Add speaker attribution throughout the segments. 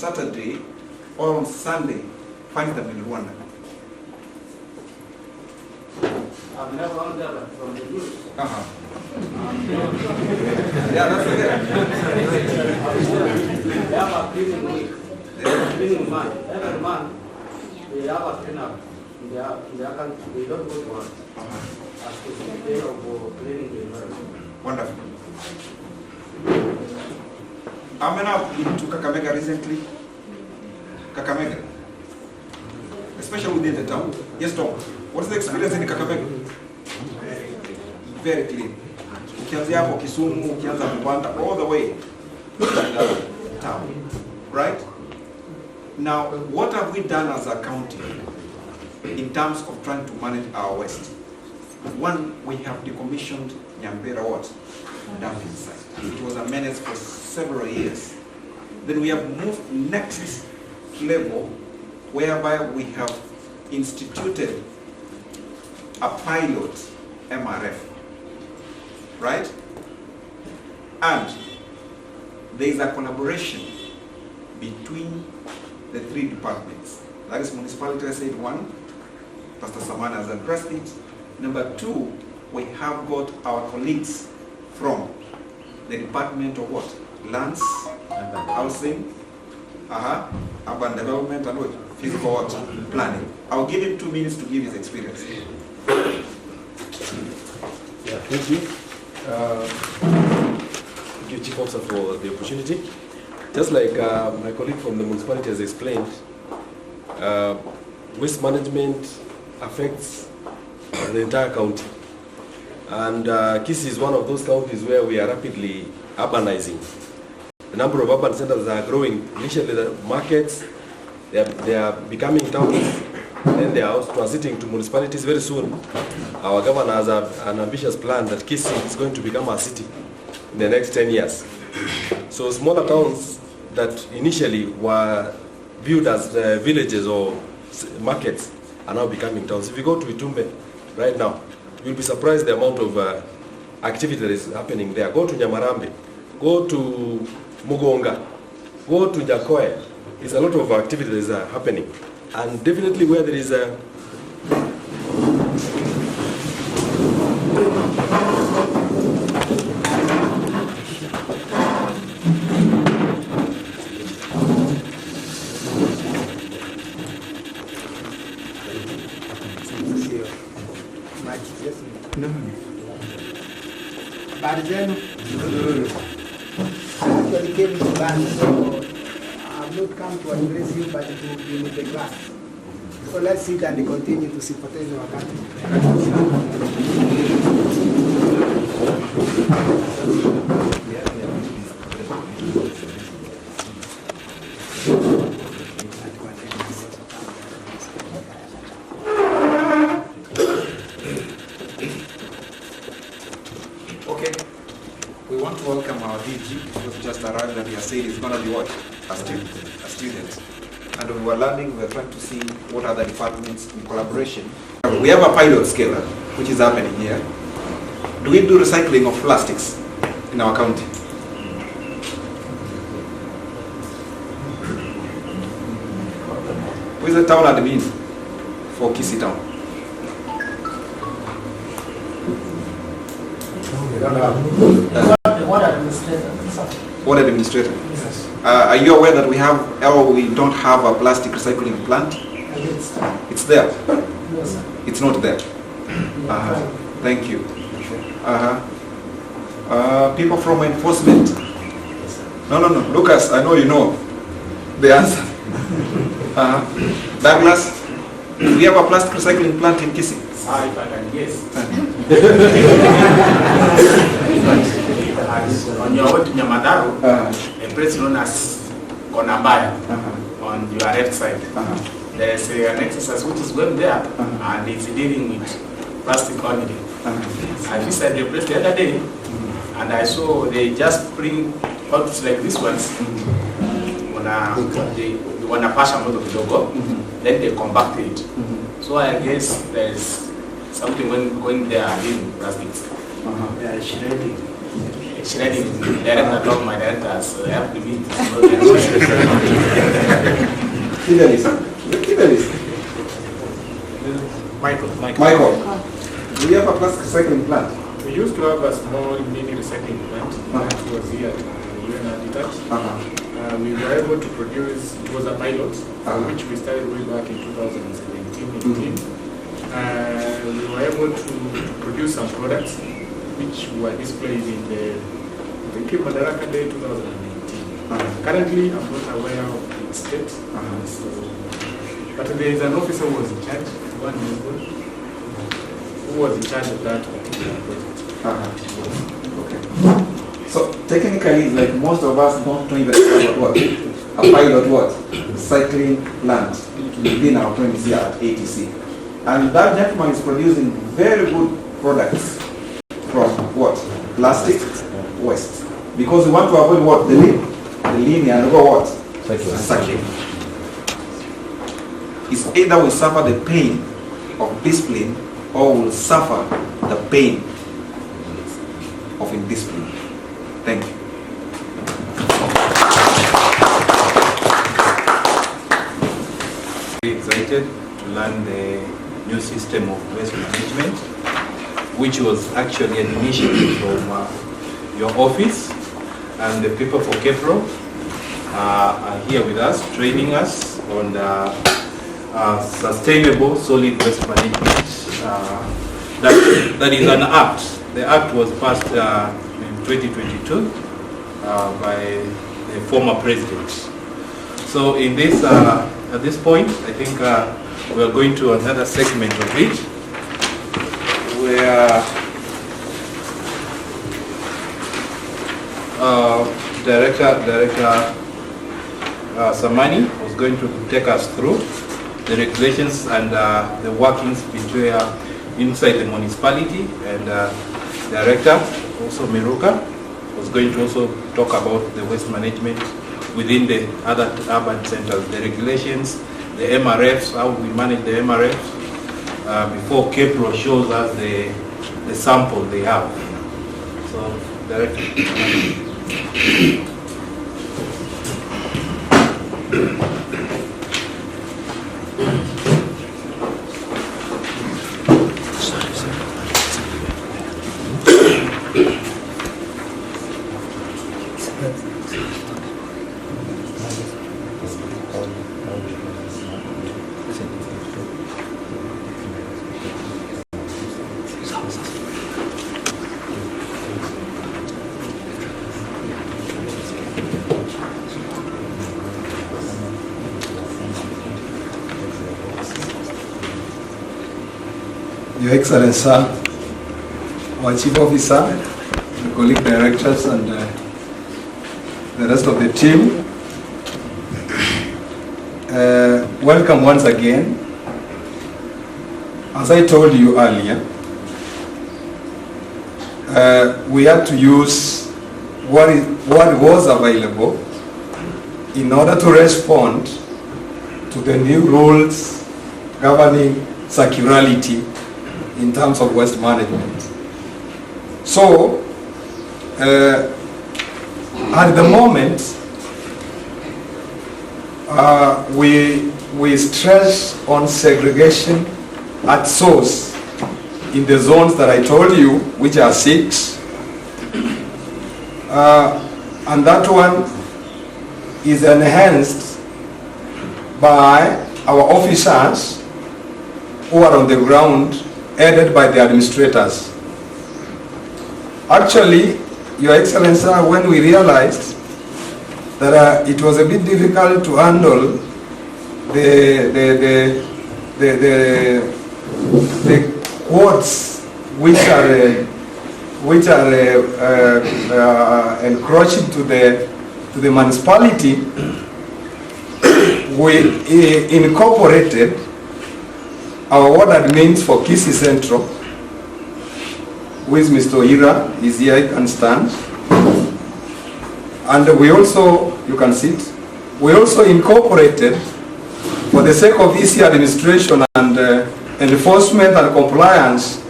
Speaker 1: Saturday or on Sunday, find them in Rwanda.
Speaker 2: I've never found them from the group.
Speaker 1: Yeah, that's okay.
Speaker 2: They have a cleaning week. Cleaning month. Every month, they have a cleanup. They don't go to work. As to take care of cleaning the environment.
Speaker 1: Wonderful. How many have been to Kakamega recently? Kakamega? Especially within the town. Yes, Tom. What's the experience in Kakamega? Very clean. Ukianzia hapo Kisumu, ukianza Rwanda, all the way to the town. Right? Now, what have we done as a county in terms of trying to manage our waste? One, we have decommissioned Nyambera what? Dumping site. It was a menace for several years. Then we have moved next level, whereby we have instituted a pilot MRF, right? And there is a collaboration between the three departments. That is municipality, I said one, Pastor Samana has addressed it. Number two, we have got our colleagues from the Department of what? Lands, Housing, Urban Development, and what? Physical what? Planning. I'll give him 2 minutes to give his experience.
Speaker 3: Yeah, thank you. Thank you, Chief Officer, for the opportunity. Just like my colleague from the municipality has explained, waste management affects the entire county. And Kisii is one of those counties where we are rapidly urbanizing. The number of urban centers are growing. Initially, the markets, they are becoming towns, and they are also transiting to municipalities very soon. Our governor has an ambitious plan that Kisii is going to become a city in the next 10 years. So smaller towns that initially were viewed as villages or markets are now becoming towns. If you go to Itumbe right now, you'll be surprised the amount of activity that is happening there. Go to Nyamarambe, go to Mugonga, go to Jakoe. There's a lot of activity that is happening. And definitely where there is a
Speaker 4: actually came to land, so I've not come to address you, but to give me the class. So let's sit and continue to sympathize our country.
Speaker 1: Okay, we want to welcome our DG, who's just arrived, and he has said he's going to be what? A student. And we were learning, we were trying to see what other departments in collaboration. We have a pilot scale, which is happening here. Do we do recycling of plastics in our county? Who is the town admin for Kisii town? What administrator?
Speaker 4: Yes.
Speaker 1: Are you aware that we don't have a plastic recycling plant? It's there.
Speaker 4: Yes, sir.
Speaker 1: It's not there. Thank you. People from enforcement. No. Lucas, I know you know the answer. Douglas, do we have a plastic recycling plant in Kisii?
Speaker 2: If I can guess. On your way to Nyamadaro, a place known as Konabaya, on your left side, there's an exercise which is going there, and it's dealing with plastic only. I visited the place the other day, and I saw they just bring bottles like these ones, they want to pass a lot of logo, then they compact it. So I guess there's something going there in plastics.
Speaker 4: Yeah, shredding.
Speaker 2: Shredding, director of my directors, I have to meet.
Speaker 1: Michael, do you have a plastic recycling plant?
Speaker 5: We used to have a small mini recycling plant that was here at Habitat. We were able to produce, it was a pilot, which we started way back in 2017-18. We were able to produce some products which were displayed in the, I think, in Madaraka Day 2018. Currently, I'm not aware of the state, but there is an officer who was in charge, one who was in charge of that particular project.
Speaker 1: Okay. So technically, like most of us don't even have what? A pilot what? Recycling plant within our premise here at ATC. And that gentleman is producing very good products from what? Plastic waste. Because we want to avoid what? The linear and what? Cycling. It's either we suffer the pain of discipline or we'll suffer the pain of indiscipline. Thank you.
Speaker 6: Very excited to learn the new system of waste management, which was actually an initiative from your office, and the people for KEPRO are here with us, training us on sustainable solid waste management. That is an act. The act was passed in 2022 by the former president. So in this, at this point, I think we are going to another segment of it, where Director Samani was going to take us through the regulations and the workings between inside the municipality, and Director also Miruka was going to also talk about the waste management within the other urban centers, the regulations, the MRFs, how we manage the MRFs, before KEPRO shows us the sample they have. So, Director.
Speaker 7: Your Excellency, our Chief Officer, the colleague directors, and the rest of the team, welcome once again. As I told you earlier, we had to use what was available in order to respond to the new rules governing circularity in terms of waste management. So, at the moment, we stress on segregation at source in the zones that I told you, which are 6. And that one is enhanced by our officers who are on the ground, aided by the administrators. Actually, Your Excellency, when we realized that it was a bit difficult to handle the quotes which are encroaching to the municipality, we incorporated our ward admins for Kisii Central, with Mr. Ira, is here, he can stand. And we also, you can sit, we also incorporated, for the sake of easy administration and enforcement and compliance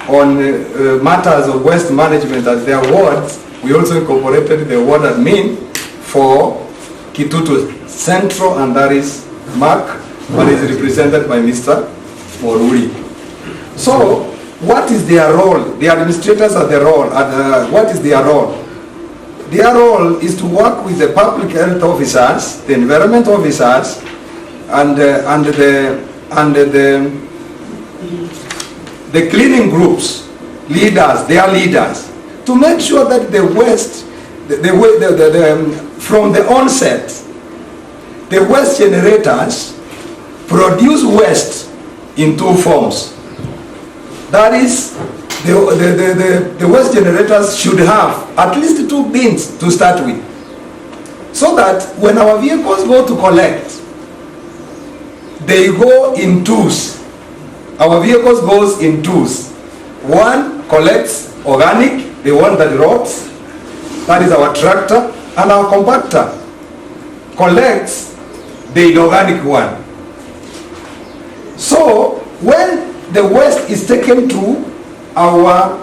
Speaker 7: on matters of waste management at their wards, we also incorporated the ward admin for Kitutu Central, and that is Mark, but is represented by Mr. Moruri. So, what is their role? The administrators are the role. What is their role? Their role is to work with the public health officers, the environment officers, and the cleaning groups, leaders, their leaders, to make sure that the waste, from the onset, the waste generators produce waste in two forms. That is, the waste generators should have at least 2 bins to start with, so that when our vehicles go to collect, they go in twos. Our vehicles goes in twos. One collects organic, the one that rots, that is our tractor, and our compactor collects the inorganic one. So when the waste is taken to our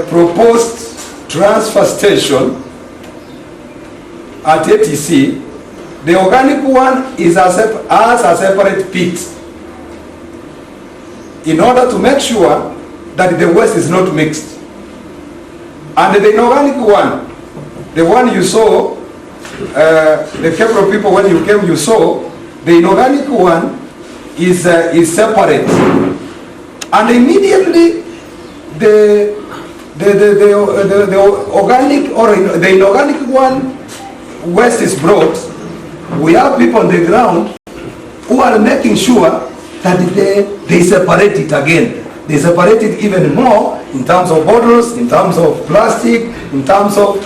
Speaker 7: proposed transfer station at ATC, the organic one is as a separate pit, in order to make sure that the waste is not mixed. And the inorganic one, the one you saw, the Capital people, when you came, you saw, the inorganic one is separate. And immediately the organic or the inorganic one waste is brought, we have people on the ground who are making sure that they separate it again. They separate it even more in terms of bottles, in terms of plastic, in terms of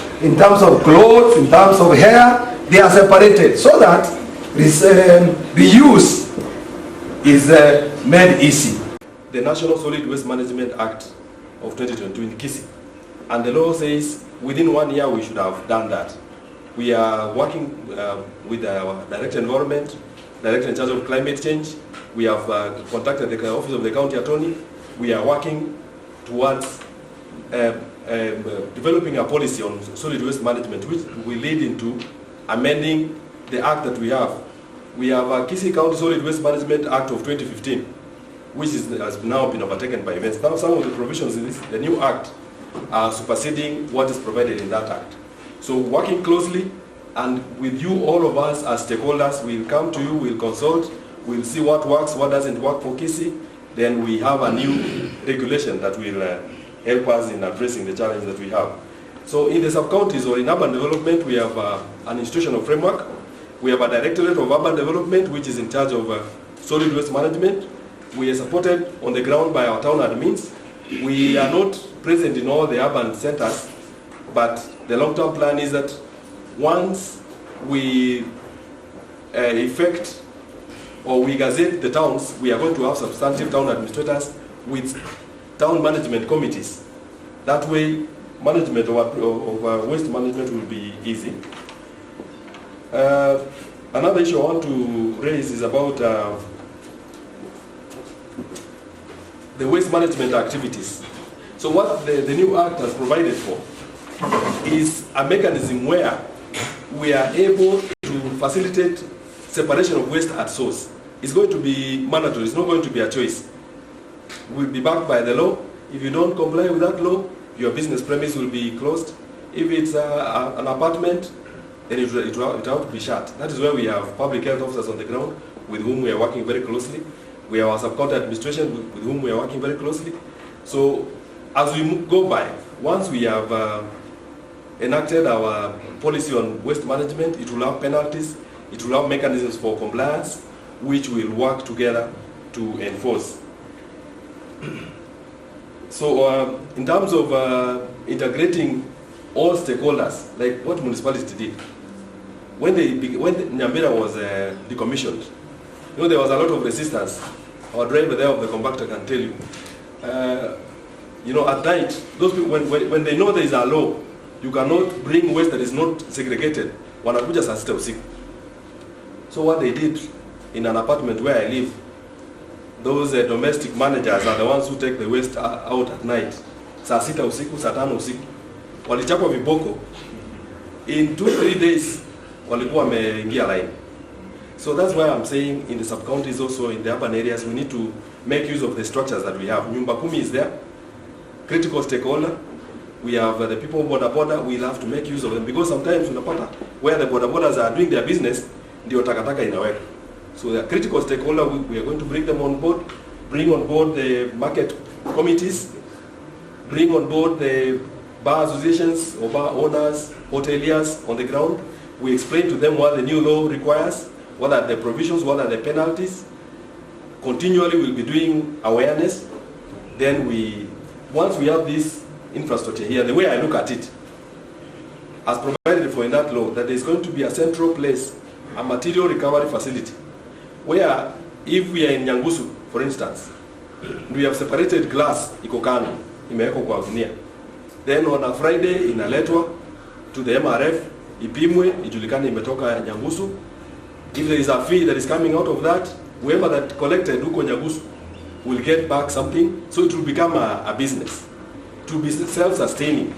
Speaker 7: clothes, in terms of hair. They are separated so that the use is made easy.
Speaker 3: The National Solid Waste Management Act of 2022 in Kisii, and the law says within 1 year we should have done that. We are working with our Director Environment, Director in charge of climate change. We have contacted the Office of the County Attorney. We are working towards developing a policy on solid waste management, which will lead into amending the act that we have. We have a Kisii County Solid Waste Management Act of 2015, which has now been overtaken by events. Now some of the provisions in the new act are superseding what is provided in that act. So working closely and with you, all of us as stakeholders, we'll come to you, we'll consult, we'll see what works, what doesn't work for Kisii. Then we have a new regulation that will help us in addressing the challenge that we have. So in the sub-counties or in urban development, we have an institutional framework. We have a Directorate of Urban Development, which is in charge of solid waste management. We are supported on the ground by our town admins. We are not present in all the urban centers, but the long-term plan is that once we effect or we gazette the towns, we are going to have substantive town administrators with town management committees. That way, management of waste management will be easy. Another issue I want to raise is about the waste management activities. So what the new act has provided for is a mechanism where we are able to facilitate separation of waste at source. It's going to be mandatory, it's not going to be a choice. We'll be backed by the law. If you don't comply with that law, your business premise will be closed. If it's an apartment, then it will have to be shut. That is where we have public health officers on the ground with whom we are working very closely. We have our sub-county administration with whom we are working very closely. So as we go by, once we have enacted our policy on waste management, it will have penalties, it will have mechanisms for compliance, which will work together to enforce. So in terms of integrating all stakeholders, like what municipality did, when Nyambera was decommissioned, you know, there was a lot of resistance. Our driver there of the compactor can tell you. You know, at night, those people, when they know there is a law, you cannot bring waste that is not segregated. Wanakuja saa sita usiku. So what they did in an apartment where I live, those domestic managers are the ones who take the waste out at night. Saa sita usiku, saa tano usiku. Walichapwa viboko. In 2-3 days, walikuwa wameingia line. So So that's why I'm saying in the sub-counties also, in the urban areas, we need to make use of the structures that we have. Nyumba Kumi is there, critical stakeholder. We have the people on border, we'll have to make use of them. Because sometimes unapata where the borders are doing their business, ndio takataka inaweka. So the critical stakeholder, we are going to bring them on board, bring on board the market committees, bring on board the bar associations or bar owners, hoteliers on the ground. We explain to them what the new law requires, what are the provisions, what are the penalties. Continually we'll be doing awareness. Then once we have this infrastructure here, the way I look at it, as provided for in that law, that there's going to be a central place, a material recovery facility, where if we are in Nyangusu, for instance, we have separated glass, iko kando, imewekwa kwa gunia. Then on a Friday inaletwa to the MRF, ipimwe, ijulikane imetoka Nyangusu. If there is a fee that is coming out of that, whoever that collected huko Nyangusu will get back something, so it will become a business. To be self-sustaining.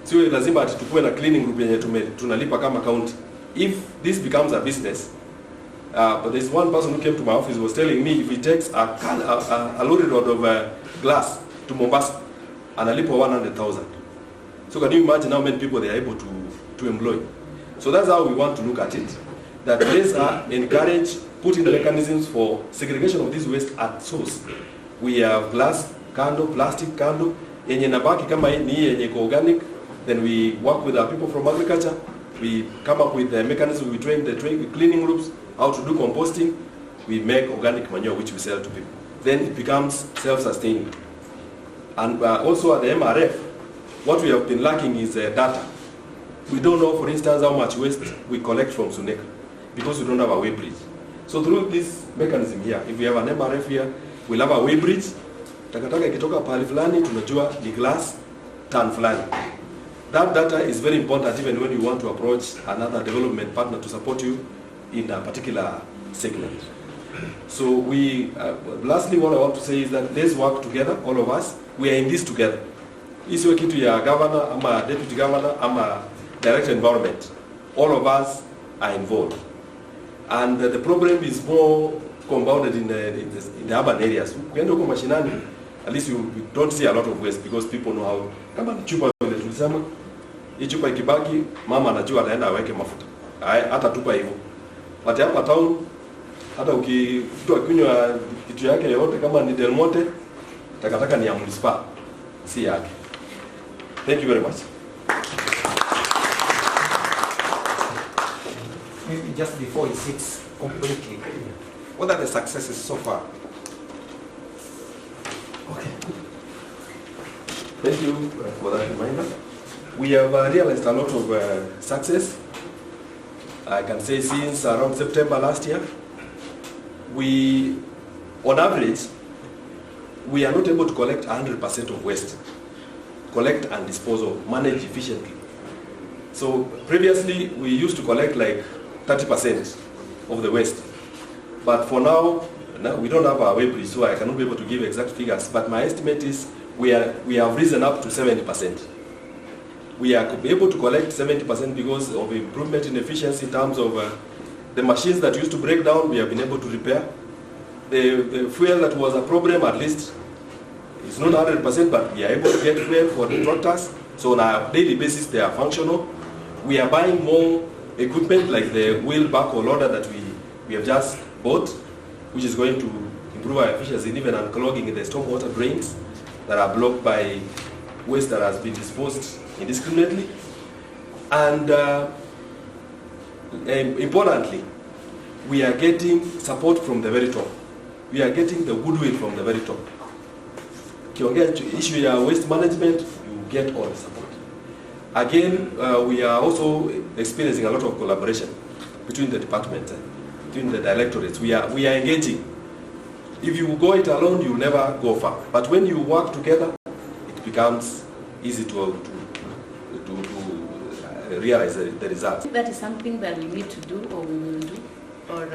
Speaker 3: So lazima tukue na cleaning group yenye tunalipa kama county. If this becomes a business, but there's one person who came to my office was telling me if he takes a lorry load of glass to Mombasa, analipa 100,000. So can you imagine how many people they are able to employ? So that's how we want to look at it. That let's encourage, put in the mechanisms for segregation of this waste at source. We have glass kando, plastic kando, yenye nabaki kama ni yenye organic, then we work with our people from agriculture. We come up with the mechanism, we train the cleaning groups, how to do composting. We make organic manure which we sell to people. Then it becomes self-sustaining. And also at the MRF, what we have been lacking is data. We don't know, for instance, how much waste we collect from Suneka because we don't have a weigh bridge. So through this mechanism here, if we have an MRF here, we'll have a weigh bridge. Takataka ikitoka pahali fulani, tunajua ni glass ton fulani. That data is very important even when you want to approach another development partner to support you in a particular segment. So lastly, what I want to say is that let's work together, all of us. We are in this together. Isiwe kitu ya governor, ama deputy governor, ama director environment. All of us are involved. And the problem is more compounded in the urban areas. Ukienda huko mashinani, at least you don't see a lot of waste because people know how. Kama chupa vile tulisema, hii chupa ikibaki, mama anajua ataenda aweke mafuta. Hata tupa hivyo. But hapa town, hata mtu akinywa kitu yake yote kama ni Del Monte, takataka ni ya municipal, si yake. Thank you very much.
Speaker 1: Maybe just before he sits completely, what are the successes so far?
Speaker 3: Okay. Thank you for that reminder. We have realized a lot of success. I can say since around September last year, on average, we are not able to collect 100% of waste. Collect and dispose of, manage efficiently. So previously, we used to collect like 30% of the waste. But for now we don't have a weigh bridge, so I cannot be able to give exact figures. But my estimate is we have risen up to 70%. We are able to collect 70% because of improvement in efficiency in terms of the machines that used to break down, we have been able to repair. The fuel that was a problem, at least, it's not 100%, but we are able to get fuel for the tractors. So on a daily basis, they are functional. We are buying more equipment like the wheel backhoe loader that we have just bought, which is going to improve our efficiency in even unclogging the stormwater drains that are blocked by waste that has been disposed indiscriminately. And importantly, we are getting support from the very top. We are getting the goodwill from the very top. Ukiongea issue ya waste management, you get all the support. Again, we are also experiencing a lot of collaboration between the departments, between the directorates. We are engaging. If you go it alone, you will never go far. But when you work together, it becomes easy to realize the results.
Speaker 8: That is something that we need to do, or we will do, or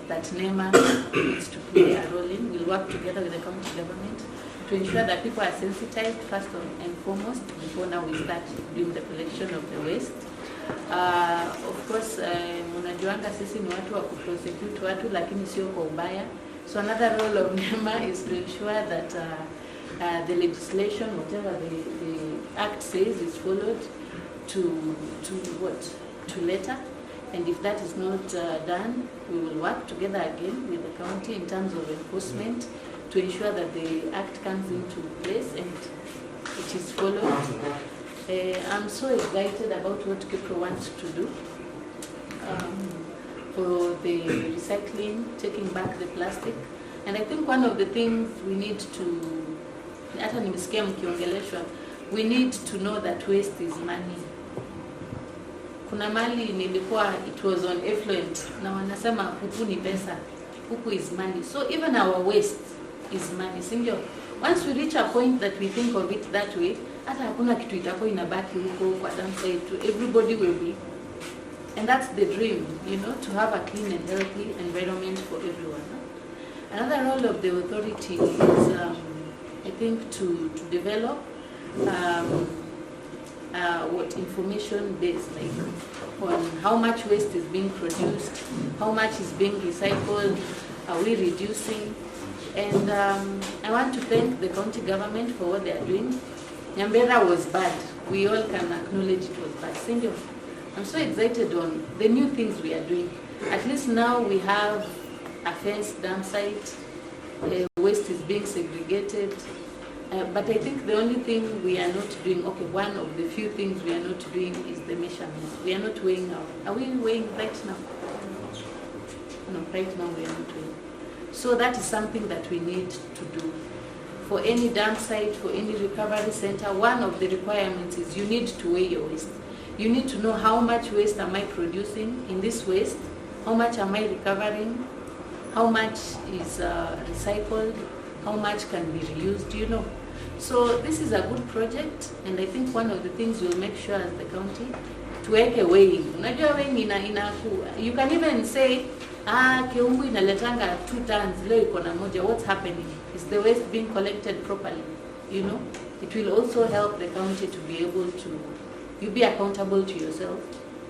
Speaker 8: that NEMA needs to play a role in. We'll work together with the county government to ensure that people are sensitized first and foremost before now we start doing the collection of the waste. Of course, Unajuanga sisi ni watu wa kuprosecute watu lakini sio kwa ubaya. So another role of NEMA is to ensure that the legislation, whatever the act says, is followed to letter. And if that is not done, we will work together again with the county in terms of enforcement to ensure that the act comes into place and it is followed. I'm so excited about what Kipro wants to do for the recycling, taking back the plastic. And I think one of the things we need to, hata nimesikia mkiongeleshwa, we need to know that waste is money. Kuna mali nilikuwa, it was on effluent, na wanasema huku ni pesa, huku is money. So even our waste is money, sindio? Once we reach a point that we think of it that way, hata hakuna kitu itakuwa inabaki huko kwa downside to everybody will be. And that's the dream, you know, to have a clean and healthy environment for everyone. Another role of the authority is, I think, to develop what information based, like on how much waste is being produced, how much is being recycled, are we reducing? And I want to thank the county government for what they are doing. Nyambera was bad. We all can acknowledge it was bad. Cindy, I'm so excited on the new things we are doing. At least now we have a fenced dump site. Waste is being segregated. But I think the only thing we are not doing, okay, one of the few things we are not doing is the measurement. We are not weighing out. Are we weighing right now? No, right now we are not weighing. So that is something that we need to do. For any dump site, for any recovery center, one of the requirements is you need to weigh your waste. You need to know how much waste am I producing in this waste, how much am I recovering, how much is recycled, how much can be reused, you know. So this is a good project, and I think one of the things we'll make sure as the county, tuweke weighing. Unajua weighing you can even say, Kiumbu inaletanga 2 tons, leo iko na moja, what's happening? Is the waste being collected properly? You know, it will also help the county to be able to, you be accountable to yourself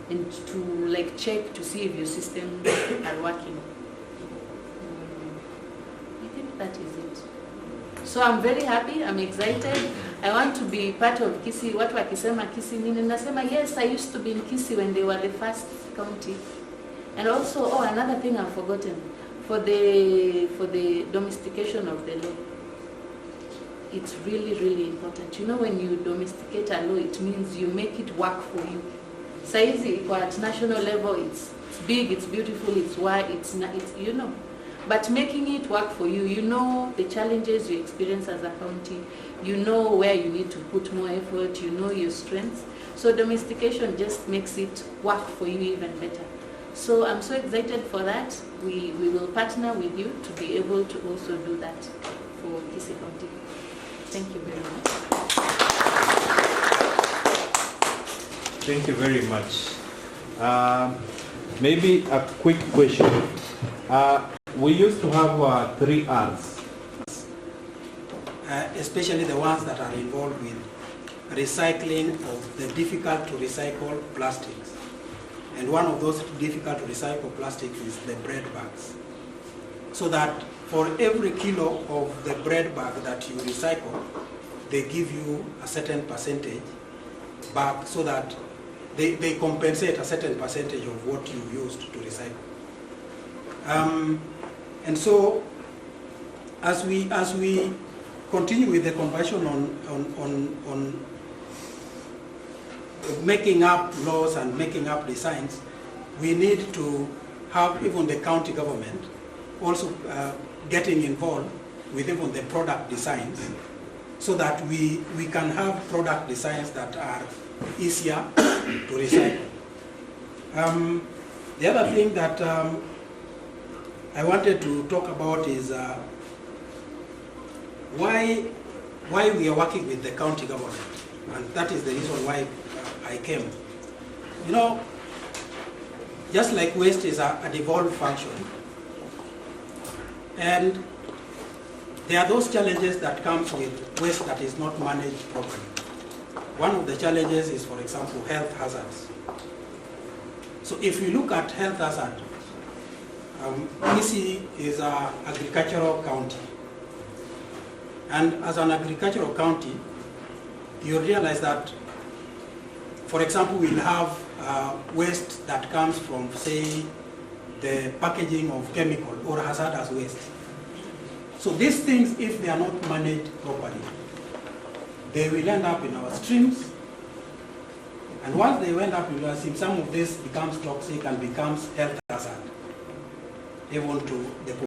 Speaker 8: and to like check to see if your systems are working. I think that is it. So I'm very happy, I'm excited. I want to be part of Kisii. Watu wakisema Kisii nini, nasema yes, I used to be in Kisii when they were the first county. And also, another thing I've forgotten, for the domestication of the law, it's really, really important. You know, when you domesticate a law, it means you make it work for you. Saizi, at national level, it's big, it's beautiful, it's wide, it's you know. But making it work for you, you know the challenges you experience as a county, you know where you need to put more effort, you know your strengths. So domestication just makes it work for you even better. So I'm so excited for that. We will partner with you to be able to also do that for Kisii County. Thank you very much.
Speaker 6: Thank you very much. Maybe a quick question. We used to have 3 R's.
Speaker 4: Especially the ones that are involved with recycling of the difficult to recycle plastics. And one of those difficult to recycle plastics is the bread bags. So that for every kilo of the bread bag that you recycle, they give you a certain percentage back so that they compensate a certain percentage of what you used to recycle. And so as we continue with the conversion on making up laws and making up designs, we need to have even the county government also getting involved with even the product designs so that we can have product designs that are easier to recycle. The other thing that I wanted to talk about is why we are working with the county government, and that is the reason why I came. You know, just like waste is a devolved function, and there are those challenges that comes with waste that is not managed properly. One of the challenges is, for example, health hazards. So if you look at health hazard, Kisii is an agricultural county. And as an agricultural county, you realize that, for example, we'll have waste that comes from, say, the packaging of chemical or hazardous waste. So these things, if they are not managed properly, they will end up in our streams. And once they end up in our streams, some of this becomes toxic and becomes health hazard, even to the